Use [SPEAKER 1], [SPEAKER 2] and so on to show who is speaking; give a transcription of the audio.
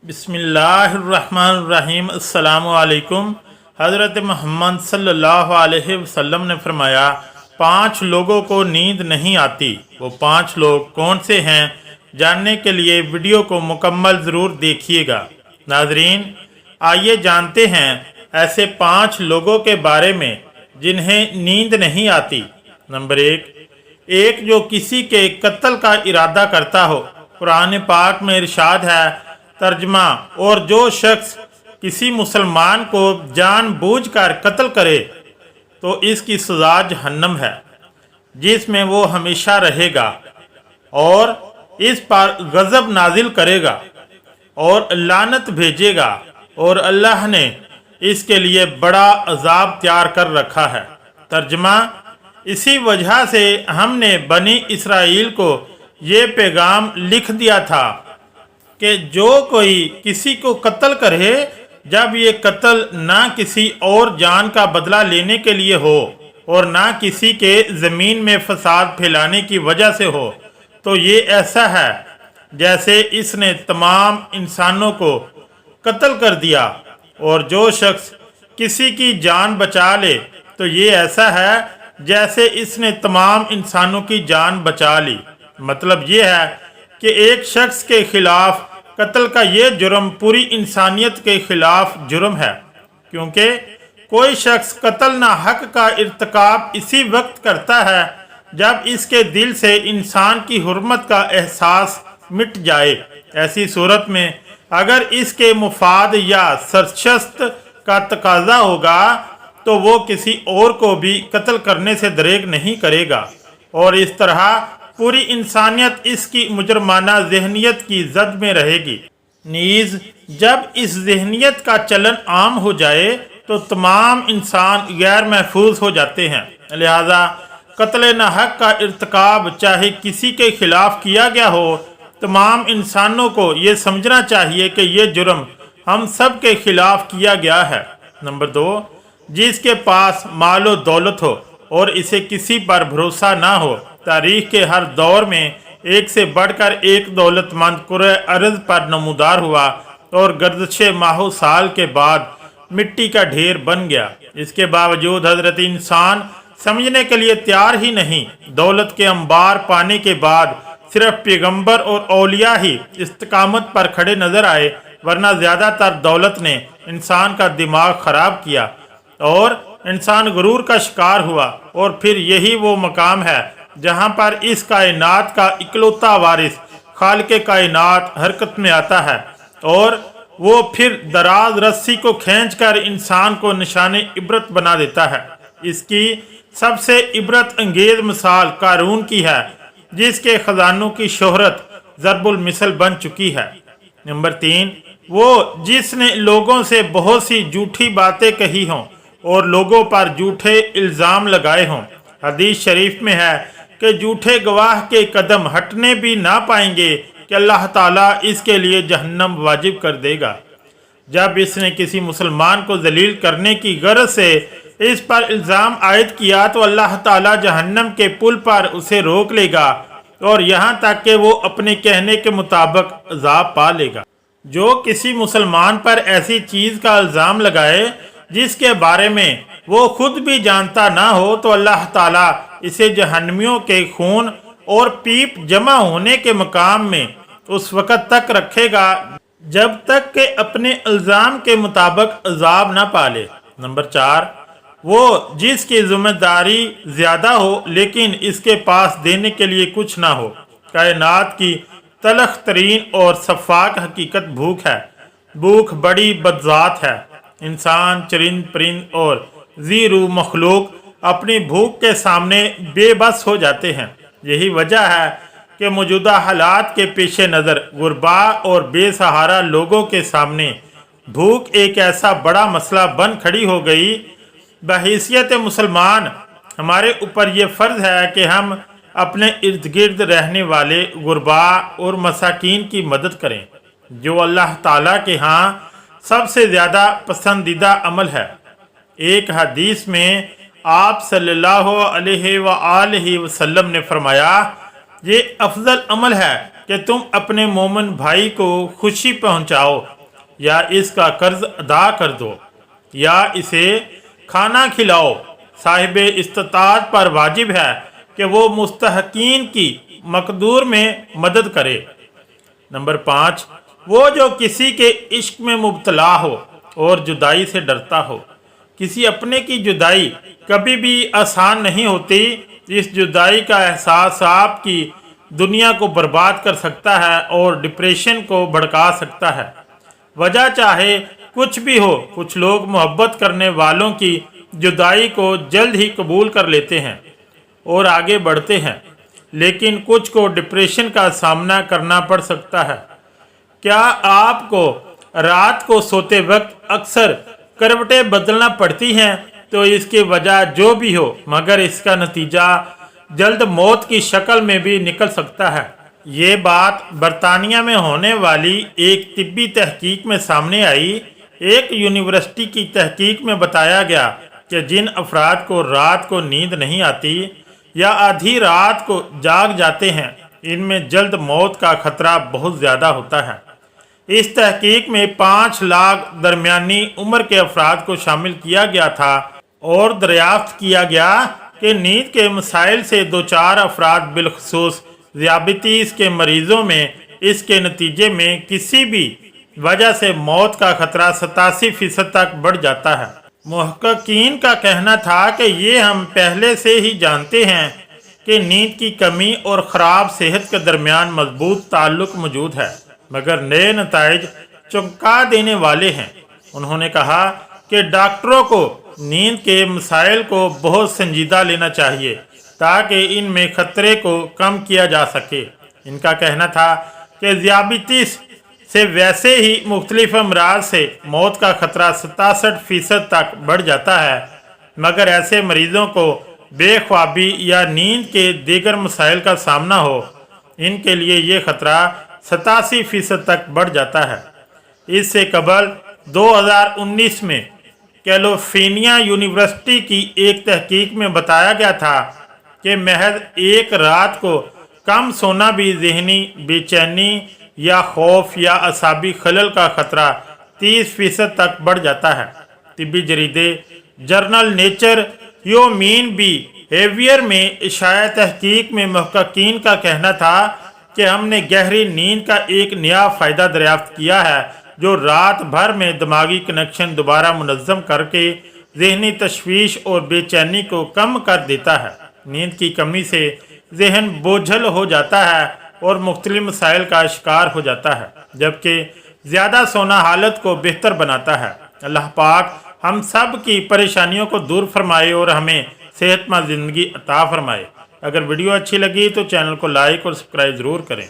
[SPEAKER 1] बिस्मिल्लाहिर्रहमानिर्रहीम। अस्सलामु अलैकुम। हज़रत मोहम्मद सल्लल्लाहु अलैहि वसल्लम ने फरमाया, 5 लोगों को नींद नहीं आती। वो 5 लोग कौन से हैं, जानने के लिए वीडियो को मुकम्मल ज़रूर देखिएगा। नाजरीन, आइए जानते हैं ऐसे 5 लोगों के बारे में जिन्हें नींद नहीं आती। नंबर 1, जो किसी के कत्ल का इरादा करता हो। कुरान पाक में इरशाद है, तर्जमा, और जो शख्स किसी मुसलमान को जानबूझकर कत्ल करे तो इसकी सज़ा जहन्नम है, जिसमें वो हमेशा रहेगा और इस पर गज़ब नाजिल करेगा और लानत भेजेगा, और अल्लाह ने इसके लिए बड़ा अजाब तैयार कर रखा है। तर्जमा, इसी वजह से हमने बनी इसराइल को ये पैगाम लिख दिया था कि जो कोई किसी को कत्ल करे, जब ये कत्ल ना किसी और जान का बदला लेने के लिए हो और ना किसी के ज़मीन में फसाद फैलाने की वजह से हो, तो ये ऐसा है जैसे इसने तमाम इंसानों को कत्ल कर दिया। और जो शख्स किसी की जान बचा ले तो ये ऐसा है जैसे इसने तमाम इंसानों की जान बचा ली। मतलब ये है कि एक शख्स के खिलाफ कत्ल का ये जुर्म पूरी इंसानियत के खिलाफ जुर्म है, क्योंकि कोई शख्स कत्ल ना हक का इर्तिकाब इसी वक्त करता है जब इसके दिल से इंसान की हुर्मत का एहसास मिट जाए। ऐसी सूरत में अगर इसके मुफाद या सरशस्त का तकाजा होगा तो वो किसी और को भी कत्ल करने से दरेग नहीं करेगा, और इस तरह पूरी इंसानियत इसकी मुजरमाना जहनीत की जद में रहेगी। नीज जब इस जहनीत का चलन आम हो जाए तो तमाम इंसान गैर महफूज हो जाते हैं। लिहाजा कत्ल न हक का इर्तिकाब चाहे किसी के खिलाफ किया गया हो, तमाम इंसानों को ये समझना चाहिए कि ये जुर्म हम सब के खिलाफ किया गया है। नंबर 2, जिसके पास मालो दौलत हो और इसे किसी पर भरोसा ना हो। तारीख के हर दौर में एक से बढ़कर एक दौलतमंद कुरे अर्ज पर नमूदार हुआ और गर्दिशे माहो साल के बाद मिट्टी का ढेर बन गया। इसके बावजूद हजरत इंसान समझने के लिए तैयार ही नहीं। दौलत के अंबार पाने के बाद सिर्फ पैगंबर और औलिया ही इस्तिकामत पर खड़े नजर आए, वरना ज़्यादातर दौलत ने इंसान का दिमाग ख़राब किया और इंसान गुरूर का शिकार हुआ। और फिर यही वो मकाम है जहाँ पर इस कायनात का इकलौता वारिस खालिक़े कायनात हरकत में आता है, और वो फिर दराज रस्सी को खींचकर इंसान को निशाने इबरत बना देता है। इसकी सबसे इबरत अंगेज मिसाल कारून की है, जिसके खजानों की शोहरत ज़रबुल मिसल बन चुकी है। नंबर 3, वो जिसने लोगों से बहुत सी झूठी बातें कही हों और लोगों पर झूठे इल्ज़ाम लगाए हों। हदीस शरीफ में है कि झूठे गवाह के कदम हटने भी ना पाएंगे कि अल्लाह ताला इसके लिए जहन्नम वाजिब कर देगा। जब इसने किसी मुसलमान को जलील करने की गरज से इस पर इल्ज़ाम आयद किया तो अल्लाह ताला जहन्नम के पुल पर उसे रोक लेगा और यहाँ तक कि वो अपने कहने के मुताबिक अज़ाब पा लेगा। जो किसी मुसलमान पर ऐसी चीज़ का इल्ज़ाम लगाए जिसके बारे में वो खुद भी जानता ना हो, तो अल्लाह ताला इसे जहन्नमियों के खून और पीप जमा होने के मकाम में उस वक़्त तक रखेगा जब तक कि अपने इल्ज़ाम के मुताबिक अज़ाब ना पाले। नंबर 4, वो जिसकी जिम्मेदारी ज़्यादा हो लेकिन इसके पास देने के लिए कुछ ना हो। कायनात की तलख तरीन और शफ़ाक हकीकत भूख है। भूख बड़ी बदज़ात है। इंसान, चरिंद परिंद और ज़ीरू मखलूक अपनी भूख के सामने बेबस हो जाते हैं। यही वजह है कि मौजूदा हालात के पेश नज़र गुरबा और बेसहारा लोगों के सामने भूख एक ऐसा बड़ा मसला बन खड़ी हो गई। बहैसियत मुसलमान हमारे ऊपर ये फ़र्ज़ है कि हम अपने इर्द गिर्द रहने वाले गुरबा और मसाकीन की मदद करें, जो अल्लाह ताला के यहाँ सबसे ज़्यादा पसंदीदा अमल है। एक हदीस में आप सल्लल्लाहु अलैहि वसल्लम ने फरमाया, ये अफजल अमल है कि तुम अपने मोमिन भाई को खुशी पहुंचाओ या इसका कर्ज अदा कर दो या इसे खाना खिलाओ। साहिब इस्तात पर वाजिब है कि वो मुस्तहकीन की मकदूर में मदद करे। नंबर 5, वो जो किसी के इश्क में मुब्तला हो और जुदाई से डरता हो। किसी अपने की जुदाई कभी भी आसान नहीं होती। इस जुदाई का एहसास आपकी दुनिया को बर्बाद कर सकता है और डिप्रेशन को भड़का सकता है। वजह चाहे कुछ भी हो, कुछ लोग मोहब्बत करने वालों की जुदाई को जल्द ही कबूल कर लेते हैं और आगे बढ़ते हैं, लेकिन कुछ को डिप्रेशन का सामना करना पड़ सकता है। क्या आपको रात को सोते वक्त अक्सर करवटें बदलना पड़ती हैं? तो इसकी वजह जो भी हो, मगर इसका नतीजा जल्द मौत की शक्ल में भी निकल सकता है। ये बात बरतानिया में होने वाली एक तिब्बी तहकीक में सामने आई। एक यूनिवर्सिटी की तहकीक में बताया गया कि जिन अफराद को रात को नींद नहीं आती या आधी रात को जाग जाते हैं, इनमें जल्द मौत का खतरा बहुत ज़्यादा होता है। इस तहकीक में 5 लाख दरमियानी उम्र के अफराद को शामिल किया गया था और दरियाफ्त किया गया कि नींद के मसाइल से 2-4 अफराद बिलखसूस ज़ियाबतीस के मरीज़ों में इसके नतीजे में किसी भी वजह से मौत का खतरा 87% तक बढ़ जाता है। मुहक्किकीन का कहना था कि ये हम पहले से ही जानते हैं कि नींद की कमी और ख़राब सेहत के दरमियान मजबूत ताल्लुक मौजूद है, मगर नए नताइज चौंका देने वाले हैं। उन्होंने कहा कि डॉक्टरों को नींद के मसाइल को बहुत संजीदा लेना चाहिए ताकि इनमें खतरे को कम किया जा सके। इनका कहना था कि ज़ियाबतीस से वैसे ही मुख्तलिफ अमराज से मौत का खतरा 67% तक बढ़ जाता है, मगर ऐसे मरीज़ों को बेख्वाबी या नींद के दीगर मसाइल का सामना हो, इनके लिए ये खतरा 87% तक बढ़ जाता है। इससे कबल 2019 में कैलिफोर्निया यूनिवर्सिटी की एक तहकीक में बताया गया था कि महज एक रात को कम सोना भी ज़हनी बेचैनी या खौफ या असाबी खलल का खतरा 30% तक बढ़ जाता है। तिब्बी जरीदे जर्नल नेचर ह्यूमन बिहेवियर में इशाया तहकीक में मुहक्किकीन का कहना था कि हमने गहरी नींद का एक नया फ़ायदा दरियाफ्त किया है जो रात भर में दिमागी कनेक्शन दोबारा मुनज़्ज़म करके ज़हनी तशवीश और बेचैनी को कम कर देता है। नींद की कमी से जहन बोझल हो जाता है और मुख्तलिफ मसाइल का शिकार हो जाता है, जबकि ज़्यादा सोना हालत को बेहतर बनाता है। अल्लाह पाक हम सब की परेशानियों को दूर फरमाए और हमें सेहतमंद ज़िंदगी अता फरमाए। अगर वीडियो अच्छी लगी तो चैनल को लाइक और सब्सक्राइब ज़रूर करें।